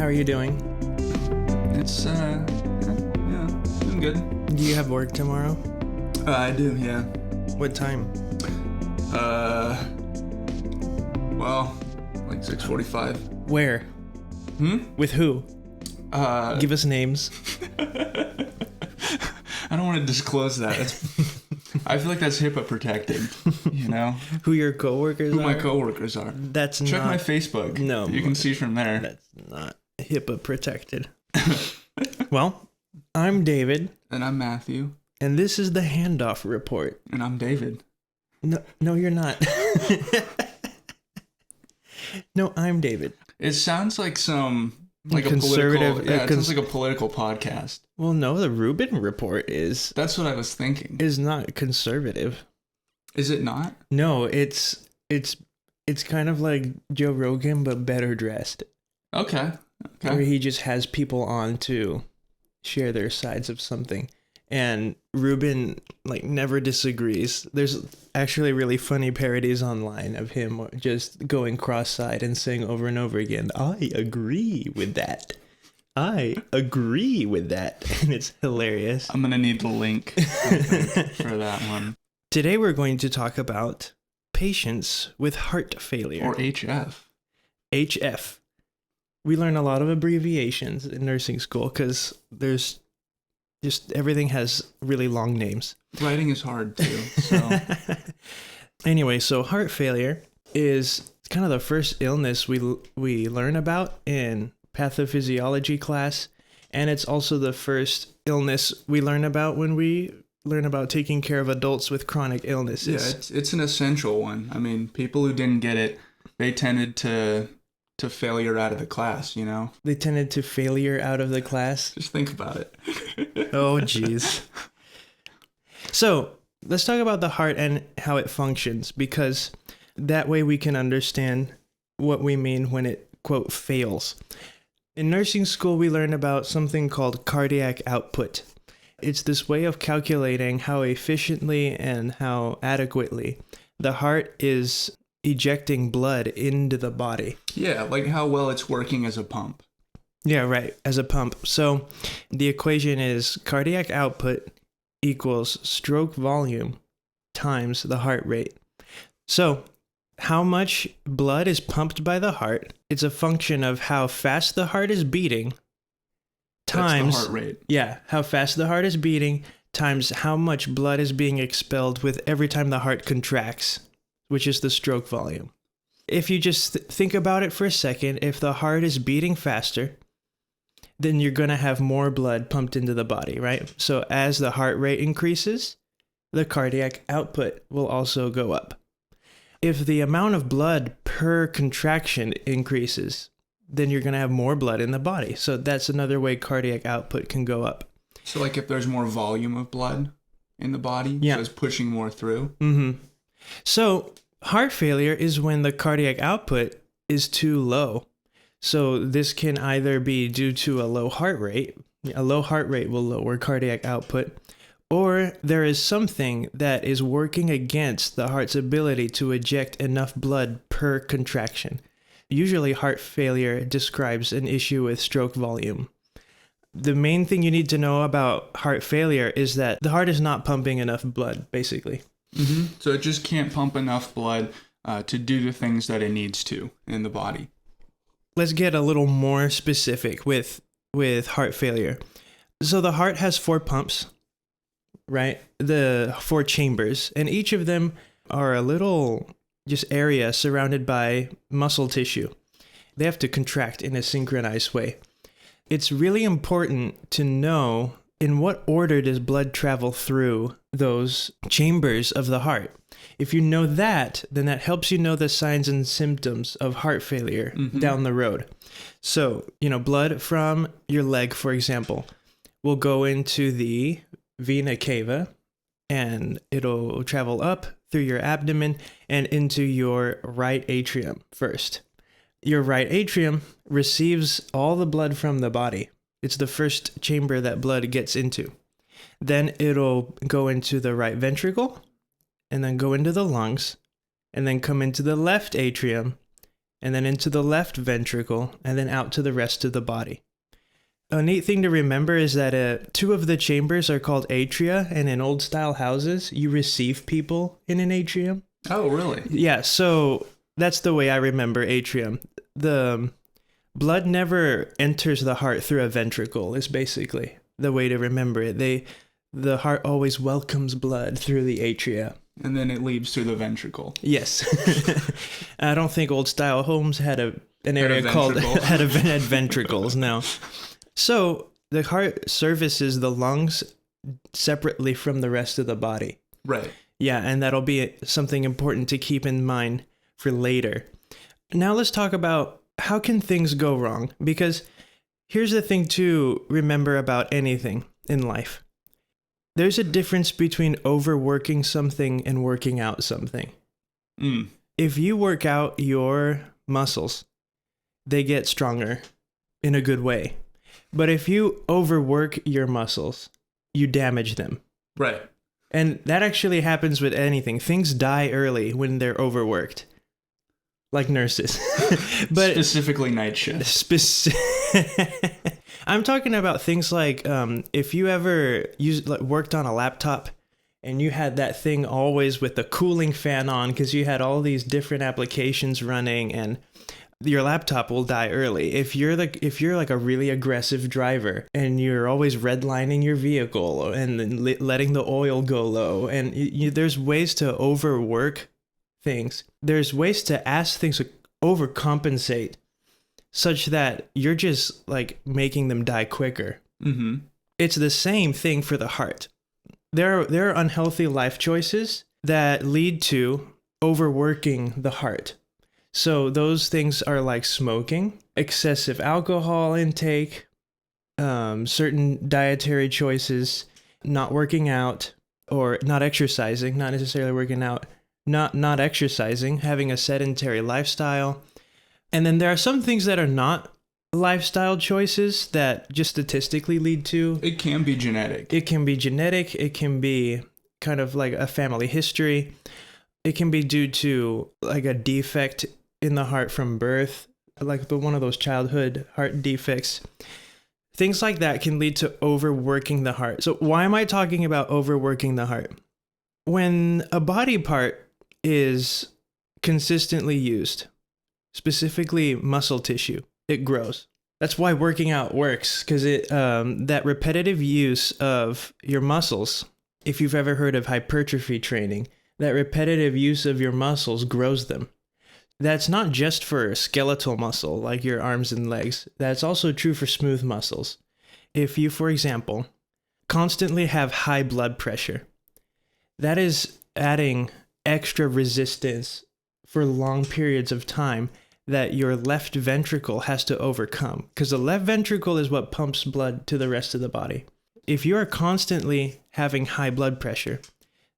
are you doing? It's, doing good. Do you have work tomorrow? I do, yeah. What time? Like 6:45. Where? With who? Give us names. I don't want to disclose that. I feel like that's HIPAA protected, you know? Who your coworkers Who are? my coworkers are. That's Check not... my Facebook. No. You can see from there. That's not HIPAA protected. Well, I'm David. And I'm Matthew. And this is the Handoff Report. And I'm David. No, you're not. No, I'm David. It sounds like like a conservative. political... Yeah, it sounds like a political podcast. Well, no, the Rubin Report is... That's what I was thinking. Is not conservative. Is it not? No, it's kind of like Joe Rogan, but better dressed. Okay. Where he just has people on to share their sides of something. And Rubin, never disagrees. There's actually really funny parodies online of him just going cross-eyed and saying over and over again, I agree with that. I agree with that. And it's hilarious. I'm going to need the link, I think, for that one. Today we're going to talk about patients with heart failure. Or HF. HF. We learn a lot of abbreviations in nursing school because there's just everything has really long names. Writing is hard too. So anyway, so heart failure is kind of the first illness we learn about in pathophysiology class, and it's also the first illness we learn about when we learn about taking care of adults with chronic illnesses. Yeah, it's an essential one. I mean, people who didn't get it, they tended to failure out of the class, you know? They tended to failure out of the class? Just think about it. Oh, jeez. So, let's talk about the heart and how it functions, because that way we can understand what we mean when it, quote, fails. In nursing school, we learn about something called cardiac output. It's this way of calculating how efficiently and how adequately the heart is ejecting blood into the body. Yeah, like how well it's working as a pump. Yeah, right, as a pump. So the equation is cardiac output equals stroke volume times the heart rate. So how much blood is pumped by the heart, it's a function of how fast the heart is beating times... That's the heart rate. Yeah, how fast the heart is beating times how much blood is being expelled with every time the heart contracts, which is the stroke volume. If you just think about it for a second, if the heart is beating faster, then you're going to have more blood pumped into the body, right? So as the heart rate increases, the cardiac output will also go up. If the amount of blood per contraction increases, then you're going to have more blood in the body. So that's another way cardiac output can go up. So like if there's more volume of blood in the body, yeah. So it's pushing more through? Mm-hmm. So heart failure is when the cardiac output is too low. So this can either be due to a low heart rate. A low heart rate will lower cardiac output, or there is something that is working against the heart's ability to eject enough blood per contraction. Usually heart failure describes an issue with stroke volume. The main thing you need to know about heart failure is that the heart is not pumping enough blood, basically. Mm-hmm. So it just can't pump enough blood to do the things that it needs to in the body. Let's get a little more specific with heart failure. So the heart has 4 pumps, right? The 4 chambers, and each of them are a little just area surrounded by muscle tissue. They have to contract in a synchronized way. It's really important to know in what order does blood travel through those chambers of the heart. If you know that, then that helps you know the signs and symptoms of heart failure down the road. So, blood from your leg, for example, will go into the vena cava, and it'll travel up through your abdomen and into your right atrium first. Your right atrium receives all the blood from the body. It's the first chamber that blood gets into. Then it'll go into the right ventricle, and then go into the lungs, and then come into the left atrium, and then into the left ventricle, and then out to the rest of the body. A neat thing to remember is that 2 of the chambers are called atria, and in old style houses, you receive people in an atrium. Oh, really? Yeah, so that's the way I remember atrium. The blood never enters the heart through a ventricle, is basically the way to remember it. The heart always welcomes blood through the atria. And then it leaves through the ventricle. Yes. I don't think old style homes had an area called had ventricles, no. So the heart services the lungs separately from the rest of the body. Right. Yeah, and that'll be something important to keep in mind for later. Now let's talk about how can things go wrong? Because here's the thing to remember about anything in life. There's a difference between overworking something and working out something. If you work out your muscles, they get stronger in a good way. But if you overwork your muscles, you damage them. Right. And that actually happens with anything. Things die early when they're overworked. Like nurses. But specifically night shift. I'm talking about things like if you ever worked on a laptop and you had that thing always with the cooling fan on because you had all these different applications running, and your laptop will die early. If you're like a really aggressive driver and you're always redlining your vehicle and then letting the oil go low, and there's ways to overwork things. There's ways to ask things to overcompensate such that you're just like making them die quicker. Mm-hmm. It's the same thing for the heart. There are unhealthy life choices that lead to overworking the heart. So those things are like smoking, excessive alcohol intake, certain dietary choices, not working out or not exercising, not necessarily working out, not exercising, having a sedentary lifestyle. And then there are some things that are not lifestyle choices that just statistically lead to... It can be genetic. It can be genetic. It can be kind of like a family history. It can be due to like a defect in the heart from birth, like one of those childhood heart defects. Things like that can lead to overworking the heart. So why am I talking about overworking the heart? When a body part is consistently used, specifically muscle tissue, it grows. That's why working out works, because that repetitive use of your muscles, if you've ever heard of hypertrophy training, that repetitive use of your muscles grows them. That's not just for skeletal muscle, like your arms and legs. That's also true for smooth muscles. If you, for example, constantly have high blood pressure, that is adding extra resistance for long periods of time that your left ventricle has to overcome, because the left ventricle is what pumps blood to the rest of the body. If you are constantly having high blood pressure,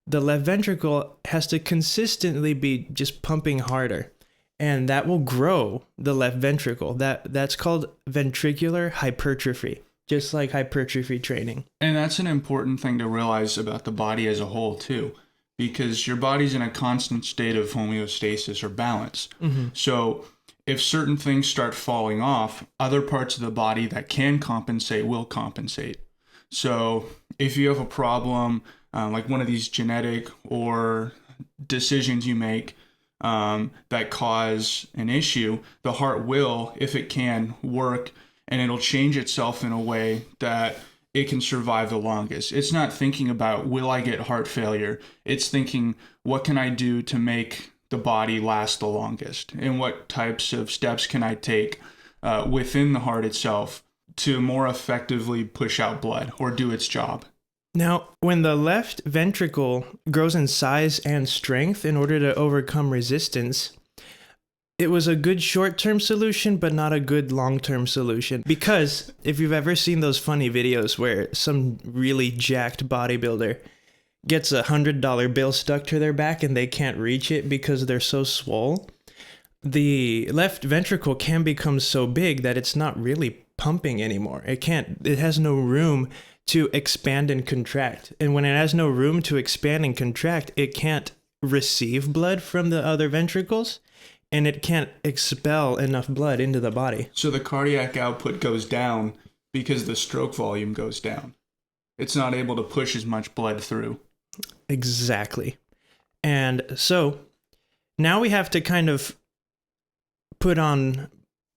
the left ventricle has to consistently be just pumping harder, and that will grow the left ventricle. That's called ventricular hypertrophy, just like hypertrophy training. And that's an important thing to realize about the body as a whole too, because your body's in a constant state of homeostasis or balance. Mm-hmm. So if certain things start falling off, other parts of the body that can compensate will compensate. So if you have a problem, like one of these genetic or decisions you make that cause an issue, the heart will, if it can, work, and it'll change itself in a way that it can survive the longest. It's not thinking about, will I get heart failure? It's thinking, what can I do to make the body last the longest? And what types of steps can I take within the heart itself to more effectively push out blood or do its job? Now, when the left ventricle grows in size and strength in order to overcome resistance, it was a good short-term solution, but not a good long-term solution. Because if you've ever seen those funny videos where some really jacked bodybuilder gets $100 bill stuck to their back and they can't reach it because they're so swole, the left ventricle can become so big that it's not really pumping anymore. It has no room to expand and contract. And when it has no room to expand and contract, it can't receive blood from the other ventricles. and it can't expel enough blood into the body. So the cardiac output goes down because the stroke volume goes down. It's not able to push as much blood through. Exactly. And so now we have to kind of put on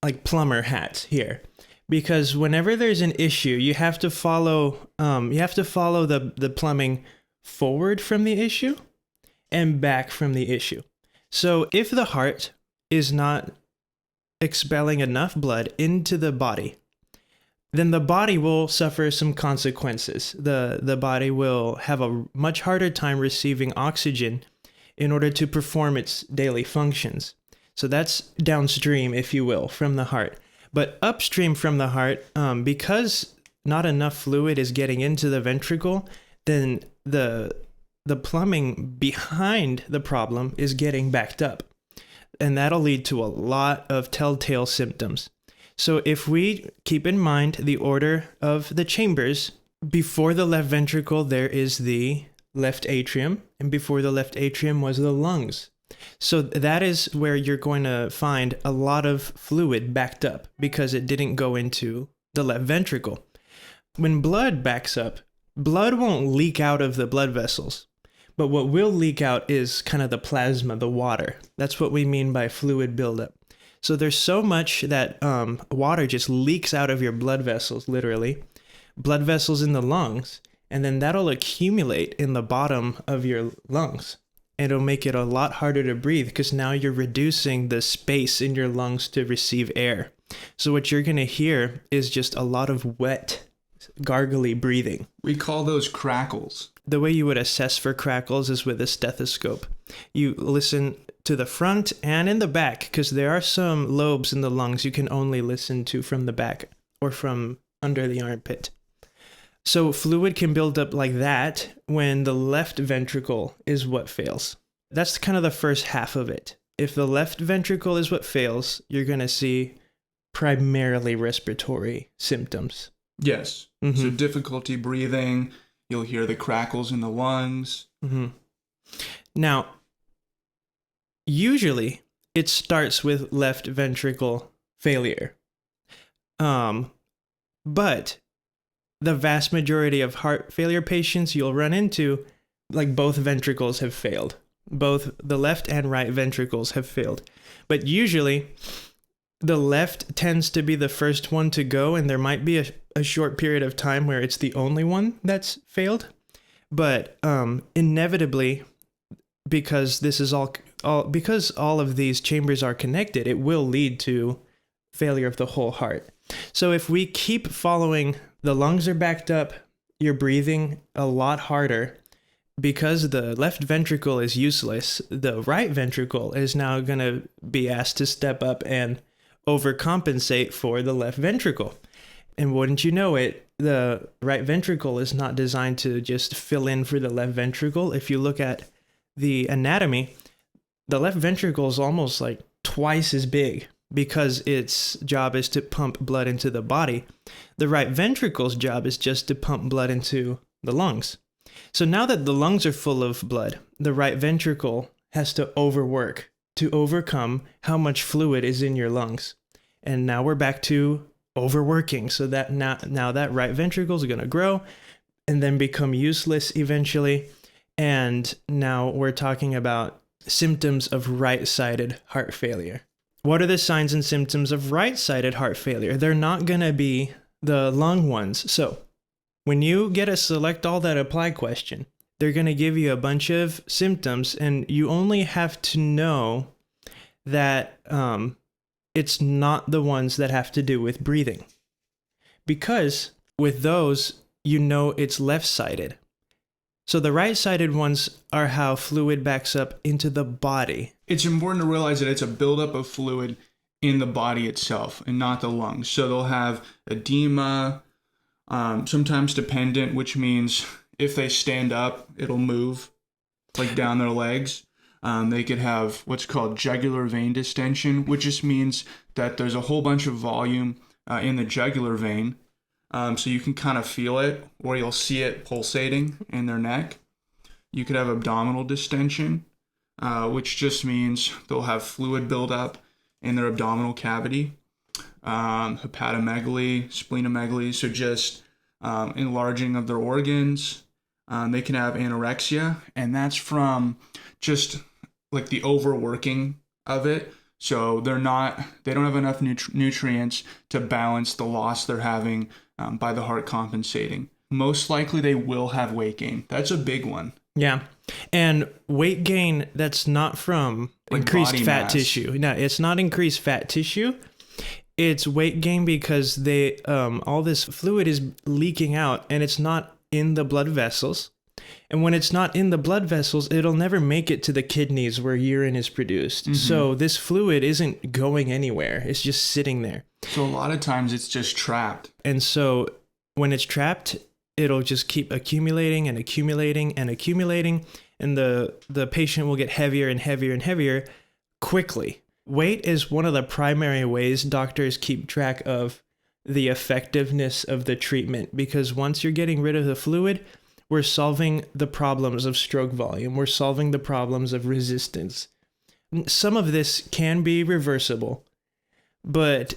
like plumber hats here, because whenever there's an issue, you have to follow the plumbing forward from the issue and back from the issue. So if the heart is not expelling enough blood into the body, then the body will suffer some consequences. The body will have a much harder time receiving oxygen in order to perform its daily functions. So that's downstream, if you will, from the heart. But upstream from the heart, because not enough fluid is getting into the ventricle, then the plumbing behind the problem is getting backed up. And that'll lead to a lot of telltale symptoms. So if we keep in mind the order of the chambers, before the left ventricle, there is the left atrium, and before the left atrium was the lungs. So that is where you're going to find a lot of fluid backed up because it didn't go into the left ventricle. When blood backs up, blood won't leak out of the blood vessels, but what will leak out is kind of the plasma, the water. That's what we mean by fluid buildup. So there's so much that water just leaks out of your blood vessels, literally, blood vessels in the lungs, and then that'll accumulate in the bottom of your lungs. And it'll make it a lot harder to breathe because now you're reducing the space in your lungs to receive air. So what you're going to hear is just a lot of wet, gargly breathing. We call those crackles. The way you would assess for crackles is with a stethoscope. You listen to the front and in the back, because there are some lobes in the lungs you can only listen to from the back or from under the armpit. So fluid can build up like that when the left ventricle is what fails. That's kind of the first half of it. If the left ventricle is what fails, you're going to see primarily respiratory symptoms. Yes. Mm-hmm. So difficulty breathing, you'll hear the crackles in the lungs. Mm-hmm. Now, usually it starts with left ventricle failure. But the vast majority of heart failure patients you'll run into, like both ventricles have failed. Both the left and right ventricles have failed. But usually the left tends to be the first one to go, and there might be a short period of time where it's the only one that's failed. But inevitably, because this is because all of these chambers are connected, it will lead to failure of the whole heart. So if we keep following, the lungs are backed up, you're breathing a lot harder. Because the left ventricle is useless, the right ventricle is now going to be asked to step up and overcompensate for the left ventricle. And wouldn't you know it, the right ventricle is not designed to just fill in for the left ventricle. If you look at the anatomy, the left ventricle is almost like twice as big because its job is to pump blood into the body. The right ventricle's job is just to pump blood into the lungs. So now that the lungs are full of blood, the right ventricle has to overwork to overcome how much fluid is in your lungs. And now we're back to overworking. So that now that right ventricle is going to grow and then become useless eventually. And now we're talking about symptoms of right-sided heart failure. What are the signs and symptoms of right-sided heart failure? They're not going to be the lung ones. So when you get a select all that apply question, they're going to give you a bunch of symptoms, and you only have to know that it's not the ones that have to do with breathing. Because with those, you know it's left-sided. So the right-sided ones are how fluid backs up into the body. It's important to realize that it's a buildup of fluid in the body itself and not the lungs. So they'll have edema, sometimes dependent, which means if they stand up, it'll move, like down their legs. They could have what's called jugular vein distension, which just means that there's a whole bunch of volume in the jugular vein. So you can kind of feel it, or you'll see it pulsating in their neck. You could have abdominal distension, which just means they'll have fluid buildup in their abdominal cavity, hepatomegaly, splenomegaly, so just enlarging of their organs. They can have anorexia, and that's from just like the overworking of it. So they don't have enough nutrients to balance the loss they're having by the heart compensating. Most likely they will have weight gain. That's a big one. Yeah. And weight gain, that's not from Like increased body fat mass. tissue. No, it's not increased fat tissue. It's weight gain because they all this fluid is leaking out and it's not in the blood vessels. And when it's not in the blood vessels, it'll never make it to the kidneys where urine is produced. Mm-hmm. So this fluid isn't going anywhere. It's just sitting there. So a lot of times it's just trapped. And so when it's trapped, it'll just keep accumulating and accumulating and accumulating. And the patient will get heavier and heavier and heavier quickly. Weight is one of the primary ways doctors keep track of the effectiveness of the treatment, because once you're getting rid of the fluid, we're solving the problems of stroke volume. We're solving the problems of resistance. Some of this can be reversible, but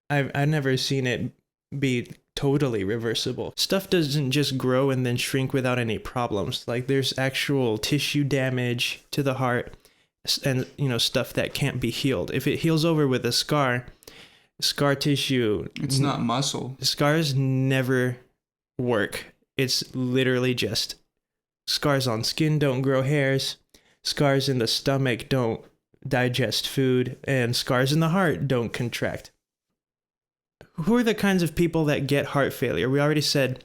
I've never seen it be totally reversible. Stuff doesn't just grow and then shrink without any problems. Like there's actual tissue damage to the heart and stuff that can't be healed. If it heals over with a scar tissue, It's not muscle. scars never work. It's literally just scars on skin don't grow hairs, scars in the stomach don't digest food, and scars in the heart don't contract. Who are the kinds of people that get heart failure? We already said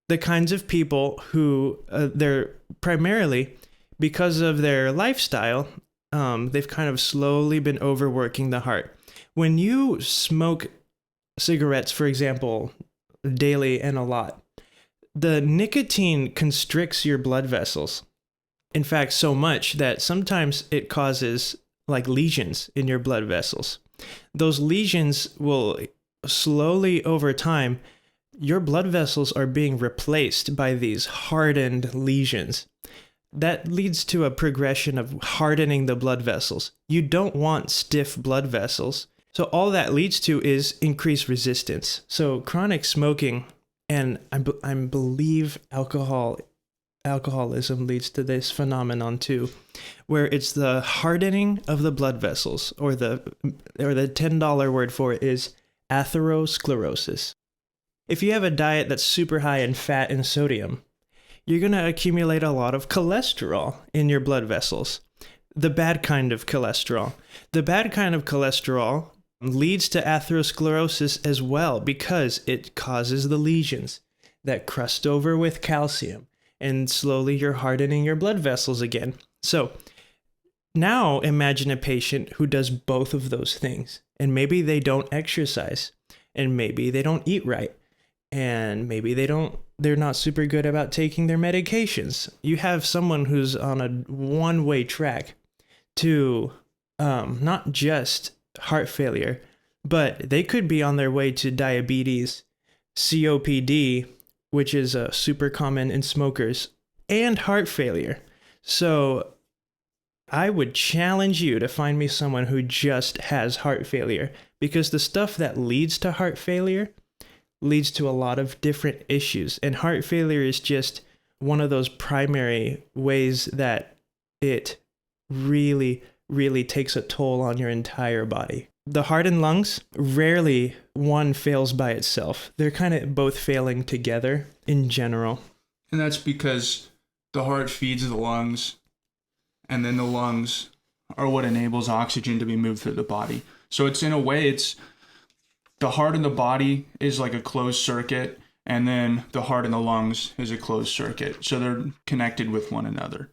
the kinds of people who they're primarily because of their lifestyle, they've kind of slowly been overworking the heart. When you smoke cigarettes, for example, daily and a lot, the nicotine constricts your blood vessels. In fact, so much that sometimes it causes like lesions in your blood vessels. Those lesions will slowly over time, your blood vessels are being replaced by these hardened lesions. That leads to a progression of hardening the blood vessels. You don't want stiff blood vessels. So all that leads to is increased resistance. So chronic smoking, and I believe alcoholism leads to this phenomenon too, where it's the hardening of the blood vessels, or the $10 word for it is atherosclerosis. If you have a diet that's super high in fat and sodium, you're going to accumulate a lot of cholesterol in your blood vessels. The bad kind of cholesterol. The bad kind of cholesterol leads to atherosclerosis as well, because it causes the lesions that crust over with calcium, and slowly you're hardening your blood vessels again. So now imagine a patient who does both of those things, and maybe they don't exercise, and maybe they don't eat right, and maybe they're not super good about taking their medications. You have someone who's on a one-way track to not just heart failure, but they could be on their way to diabetes, COPD, which is super common in smokers, and heart failure. So I would challenge you to find me someone who just has heart failure, because the stuff that leads to heart failure leads to a lot of different issues. And heart failure is just one of those primary ways that it really, really takes a toll on your entire body. The heart and lungs, rarely one fails by itself. They're kind of both failing together in general. And that's because the heart feeds the lungs, and then the lungs are what enables oxygen to be moved through the body. So it's, in a way, it's the heart and the body is like a closed circuit, and then the heart and the lungs is a closed circuit. So they're connected with one another.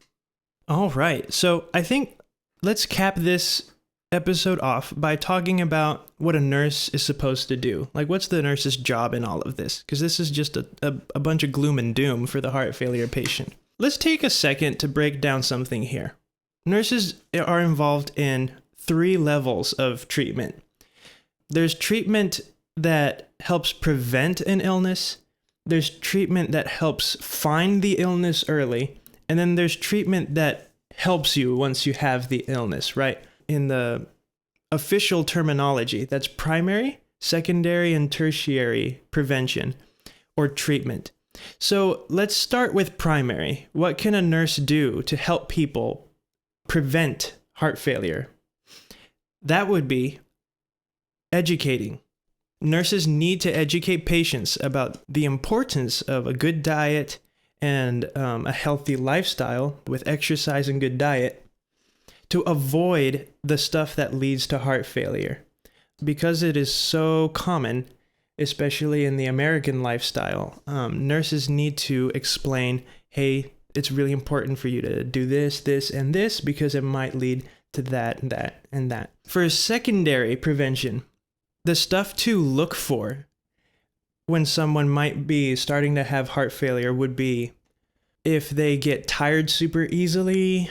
All right. So I think let's cap this episode off by talking about what a nurse is supposed to do. Like, what's the nurse's job in all of this? Because this is just a bunch of gloom and doom for the heart failure patient. Let's take a second to break down something here. Nurses are involved in 3 levels of treatment. There's treatment that helps prevent an illness. There's treatment that helps find the illness early. And then there's treatment that helps you once you have the illness, right? In the official terminology, that's primary, secondary, and tertiary prevention or treatment. So let's start with primary. What can a nurse do to help people prevent heart failure? That would be educating. Nurses need to educate patients about the importance of a good diet and a healthy lifestyle with exercise and good diet to avoid the stuff that leads to heart failure. Because it is so common, especially in the American lifestyle, nurses need to explain, hey, it's really important for you to do this, this, and this because it might lead to that, and that, and that. For secondary prevention, the stuff to look for when someone might be starting to have heart failure would be if they get tired super easily,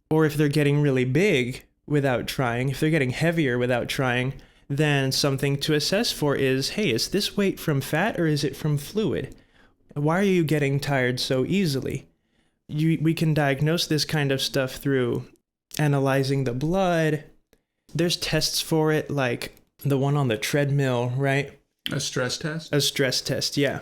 or if they're getting really big without trying. If they're getting heavier without trying, then something to assess for is, hey, is this weight from fat or is it from fluid? Why are you getting tired so easily? We can diagnose this kind of stuff through analyzing the blood. There's tests for it, like the one on the treadmill, right? A stress test? A stress test, yeah.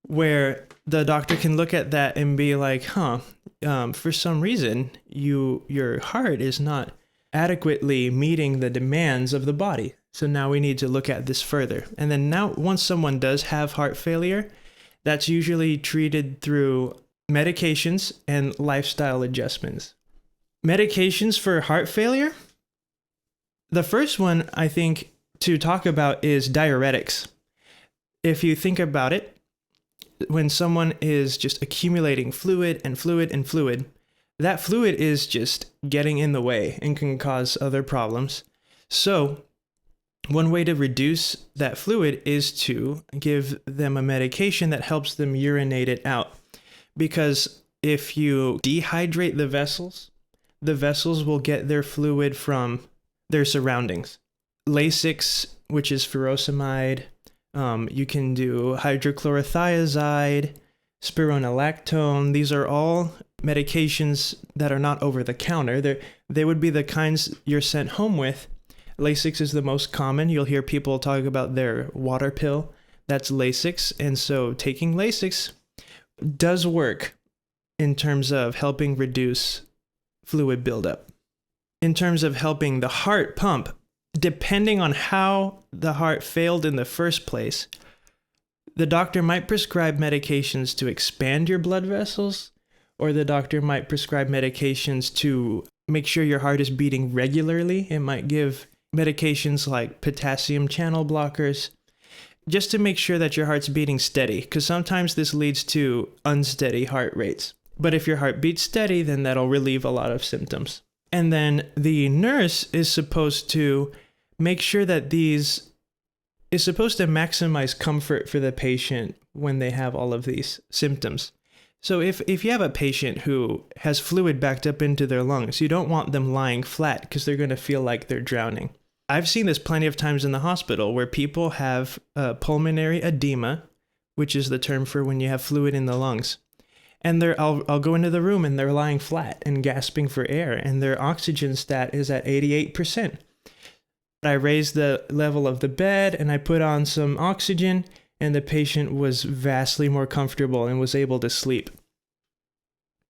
Where the doctor can look at that and be like, for some reason, your heart is not adequately meeting the demands of the body. So now we need to look at this further. And then now, once someone does have heart failure, that's usually treated through medications and lifestyle adjustments. Medications for heart failure? The first one I think to talk about is diuretics. If you think about it, when someone is just accumulating fluid and fluid and fluid, that fluid is just getting in the way and can cause other problems. So one way to reduce that fluid is to give them a medication that helps them urinate it out. Because if you dehydrate the vessels will get their fluid from their surroundings. Lasix, which is furosemide, you can do hydrochlorothiazide, spironolactone. These are all medications that are not over the counter. They would be the kinds you're sent home with. Lasix is the most common. You'll hear people talk about their water pill. That's Lasix. And so taking Lasix does work in terms of helping reduce fluid buildup. In terms of helping the heart pump, depending on how the heart failed in the first place, the doctor might prescribe medications to expand your blood vessels, or the doctor might prescribe medications to make sure your heart is beating regularly. It might give medications like potassium channel blockers, just to make sure that your heart's beating steady, because sometimes this leads to unsteady heart rates. But if your heart beats steady, then that'll relieve a lot of symptoms. And then the nurse is supposed to make sure that these is supposed to maximize comfort for the patient when they have all of these symptoms. So if you have a patient who has fluid backed up into their lungs, you don't want them lying flat because they're going to feel like they're drowning. I've seen this plenty of times in the hospital where people have pulmonary edema, which is the term for when you have fluid in the lungs. And I'll go into the room and they're lying flat and gasping for air, and their oxygen stat is at 88%. I raised the level of the bed and I put on some oxygen, and the patient was vastly more comfortable and was able to sleep.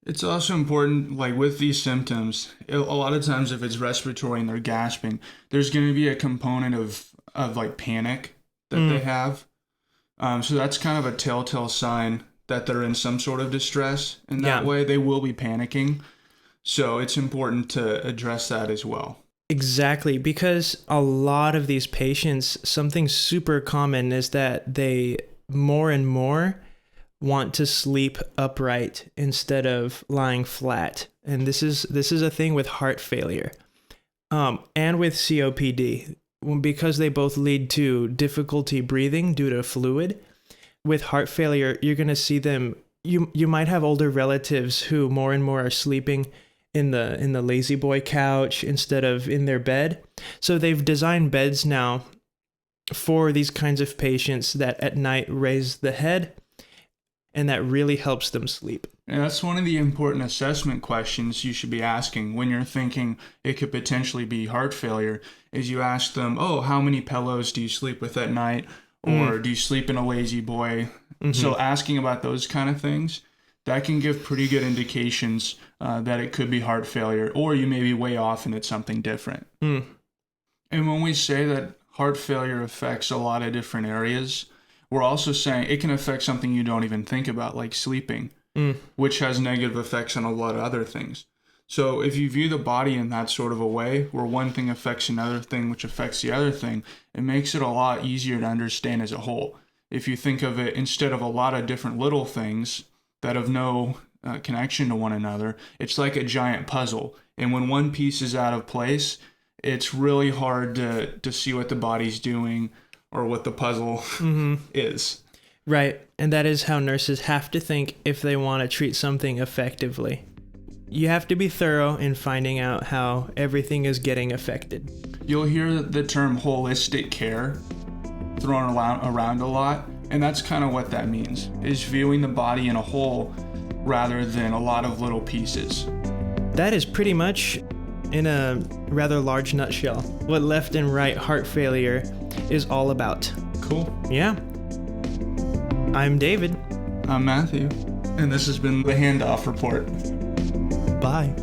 It's also important, like with these symptoms, a lot of times if it's respiratory and they're gasping, there's going to be a component of like panic that they have. So that's kind of a telltale sign that they're in some sort of distress. And that way they will be panicking. So it's important to address that as well. Exactly, because a lot of these patients, something super common is that they more and more want to sleep upright instead of lying flat. And this is a thing with heart failure and with COPD, because they both lead to difficulty breathing due to fluid. With heart failure, you're going to see them, you might have older relatives who more and more are sleeping in the lazy boy couch instead of in their bed. So they've designed beds now for these kinds of patients that at night raise the head. and that really helps them sleep. And that's one of the important assessment questions you should be asking when you're thinking it could potentially be heart failure, is you ask them, oh, how many pillows do you sleep with at night? Or do you sleep in a lazy boy? So asking about those kind of things, that can give pretty good indications that it could be heart failure, or you may be way off and it's something different. And when we say that heart failure affects a lot of different areas, we're also saying it can affect something you don't even think about, like sleeping, which has negative effects on a lot of other things. So if you view the body in that sort of a way, where one thing affects another thing, which affects the other thing, it makes it a lot easier to understand as a whole. If you think of it, instead of a lot of different little things that have no connection to one another, it's like a giant puzzle. And when one piece is out of place, it's really hard to see what the body's doing or what the puzzle is. Right. And that is how nurses have to think if they want to treat something effectively. You have to be thorough in finding out how everything is getting affected. You'll hear the term holistic care thrown around a lot, and that's kind of what that means, is viewing the body in a whole rather than a lot of little pieces. That is pretty much, in a rather large nutshell, what left and right heart failure is all about. Cool. Yeah. I'm David. I'm Matthew, and this has been the Handoff Report. Bye.